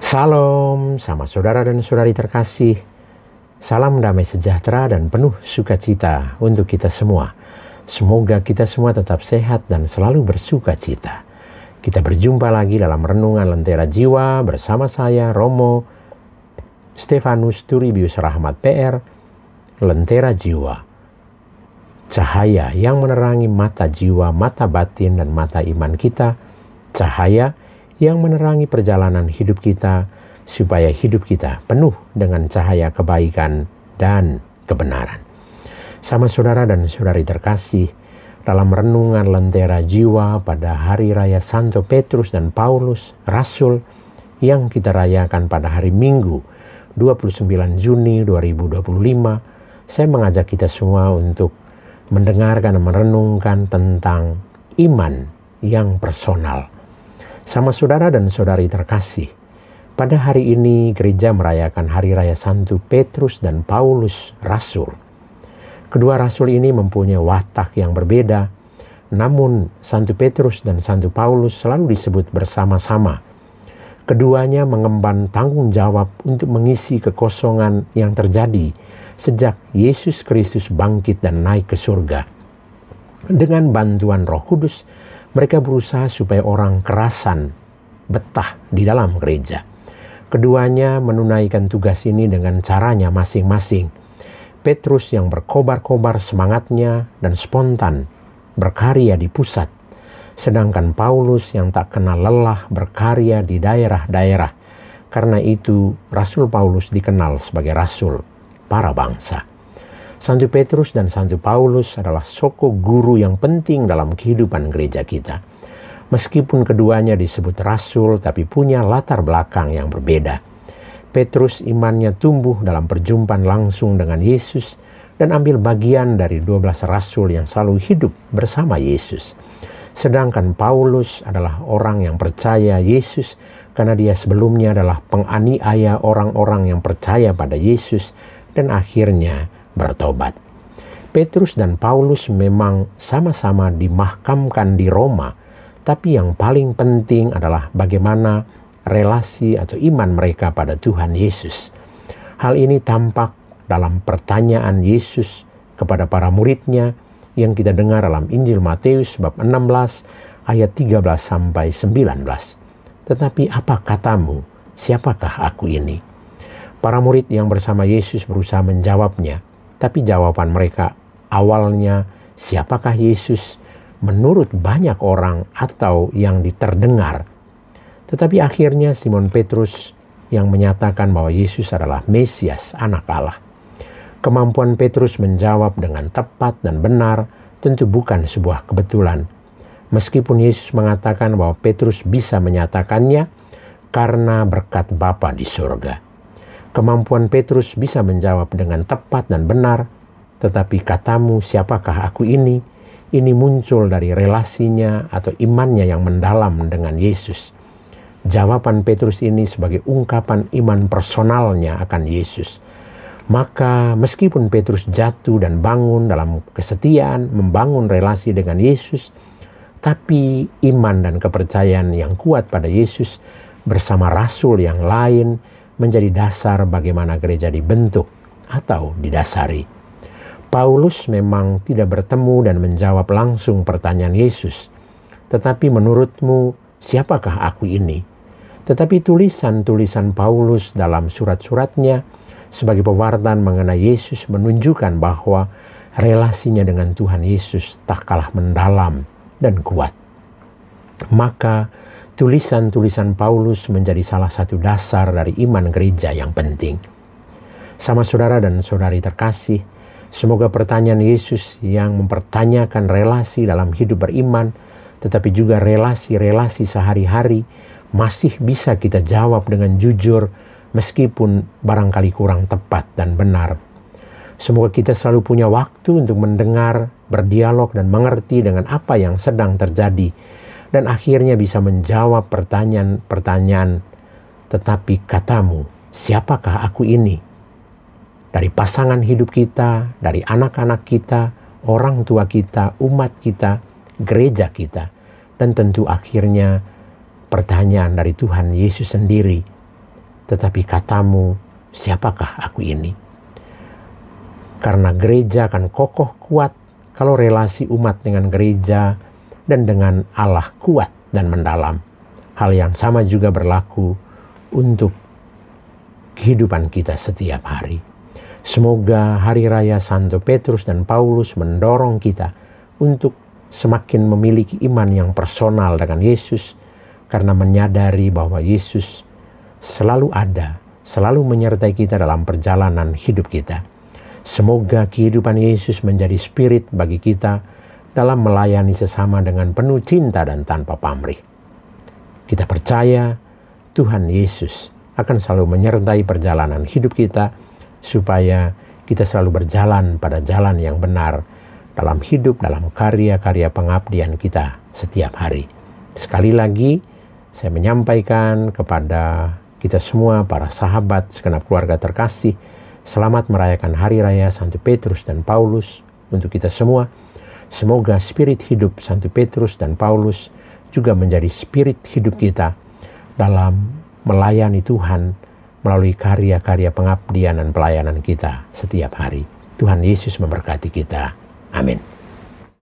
Salam sama saudara dan saudari terkasih. Salam damai sejahtera dan penuh sukacita untuk kita semua. Semoga kita semua tetap sehat dan selalu bersukacita. Kita berjumpa lagi dalam Renungan Lentera Jiwa bersama saya, Romo Stefanus Turibius Rahmat PR. Lentera Jiwa, cahaya yang menerangi mata jiwa, mata batin dan mata iman kita. Cahaya yang menerangi perjalanan hidup kita, supaya hidup kita penuh dengan cahaya kebaikan dan kebenaran. Sama saudara dan saudari terkasih, dalam Renungan Lentera Jiwa pada Hari Raya Santo Petrus dan Paulus, Rasul, yang kita rayakan pada hari Minggu 29 Juni 2025, saya mengajak kita semua untuk mendengarkan dan merenungkan tentang iman yang personal. Sama saudara dan saudari terkasih, pada hari ini gereja merayakan Hari Raya Santo Petrus dan Paulus, Rasul. Kedua rasul ini mempunyai watak yang berbeda, namun Santo Petrus dan Santo Paulus selalu disebut bersama-sama. Keduanya mengemban tanggung jawab untuk mengisi kekosongan yang terjadi sejak Yesus Kristus bangkit dan naik ke surga. Dengan bantuan Roh Kudus, mereka berusaha supaya orang kerasan betah di dalam gereja. Keduanya menunaikan tugas ini dengan caranya masing-masing. Petrus yang berkobar-kobar semangatnya dan spontan berkarya di pusat, sedangkan Paulus yang tak kenal lelah berkarya di daerah-daerah. Karena itu Rasul Paulus dikenal sebagai rasul para bangsa. Santo Petrus dan Santo Paulus adalah sosok guru yang penting dalam kehidupan gereja kita. Meskipun keduanya disebut rasul, tapi punya latar belakang yang berbeda. Petrus imannya tumbuh dalam perjumpaan langsung dengan Yesus dan ambil bagian dari 12 rasul yang selalu hidup bersama Yesus. Sedangkan Paulus adalah orang yang percaya Yesus karena dia sebelumnya adalah penganiaya orang-orang yang percaya pada Yesus dan akhirnya bertobat. Petrus dan Paulus memang sama-sama dimahkamkan di Roma, tapi yang paling penting adalah bagaimana relasi atau iman mereka pada Tuhan Yesus. Hal ini tampak dalam pertanyaan Yesus kepada para muridnya yang kita dengar dalam Injil Matius bab 16 ayat 13 sampai 19. Tetapi apa katamu, siapakah aku ini? Para murid yang bersama Yesus berusaha menjawabnya, tapi jawaban mereka awalnya, siapakah Yesus menurut banyak orang atau yang terdengar. Tetapi akhirnya Simon Petrus yang menyatakan bahwa Yesus adalah Mesias, anak Allah. Kemampuan Petrus menjawab dengan tepat dan benar tentu bukan sebuah kebetulan. Meskipun Yesus mengatakan bahwa Petrus bisa menyatakannya karena berkat Bapa di surga. Kemampuan Petrus bisa menjawab dengan tepat dan benar, tetapi katamu siapakah aku ini muncul dari relasinya atau imannya yang mendalam dengan Yesus. Jawaban Petrus ini sebagai ungkapan iman personalnya akan Yesus. Maka meskipun Petrus jatuh dan bangun dalam kesetiaan, membangun relasi dengan Yesus, tapi iman dan kepercayaan yang kuat pada Yesus bersama rasul yang lain menjadi dasar bagaimana gereja dibentuk atau didasari. Paulus memang tidak bertemu dan menjawab langsung pertanyaan Yesus. Tetapi menurutmu siapakah aku ini? Tetapi tulisan-tulisan Paulus dalam surat-suratnya sebagai pewarta mengenai Yesus menunjukkan bahwa relasinya dengan Tuhan Yesus tak kalah mendalam dan kuat. Maka tulisan-tulisan Paulus menjadi salah satu dasar dari iman gereja yang penting. Sama saudara dan saudari terkasih, semoga pertanyaan Yesus yang mempertanyakan relasi dalam hidup beriman, tetapi juga relasi-relasi sehari-hari, masih bisa kita jawab dengan jujur, meskipun barangkali kurang tepat dan benar. Semoga kita selalu punya waktu untuk mendengar, berdialog, dan mengerti dengan apa yang sedang terjadi, dan akhirnya bisa menjawab pertanyaan-pertanyaan, tetapi katamu, siapakah aku ini? Dari pasangan hidup kita, dari anak-anak kita, orang tua kita, umat kita, gereja kita, dan tentu akhirnya pertanyaan dari Tuhan Yesus sendiri. tetapi katamu, siapakah aku ini? Karena gereja akan kokoh kuat kalau relasi umat dengan gereja dan dengan Allah kuat dan mendalam. Hal yang sama juga berlaku untuk kehidupan kita setiap hari. Semoga hari raya Santo Petrus dan Paulus mendorong kita untuk semakin memiliki iman yang personal dengan Yesus, karena menyadari bahwa Yesus selalu ada, selalu menyertai kita dalam perjalanan hidup kita. Semoga kehidupan Yesus menjadi spirit bagi kita dalam melayani sesama dengan penuh cinta dan tanpa pamrih. Kita percaya Tuhan Yesus akan selalu menyertai perjalanan hidup kita, supaya kita selalu berjalan pada jalan yang benar dalam hidup, dalam karya-karya pengabdian kita setiap hari. Sekali lagi, saya menyampaikan kepada kita semua, para sahabat, segenap keluarga terkasih, selamat merayakan Hari Raya Santo Petrus dan Paulus untuk kita semua. Semoga spirit hidup Santo Petrus dan Paulus juga menjadi spirit hidup kita dalam melayani Tuhan melalui karya-karya pengabdian dan pelayanan kita setiap hari. Tuhan Yesus memberkati kita. Amin.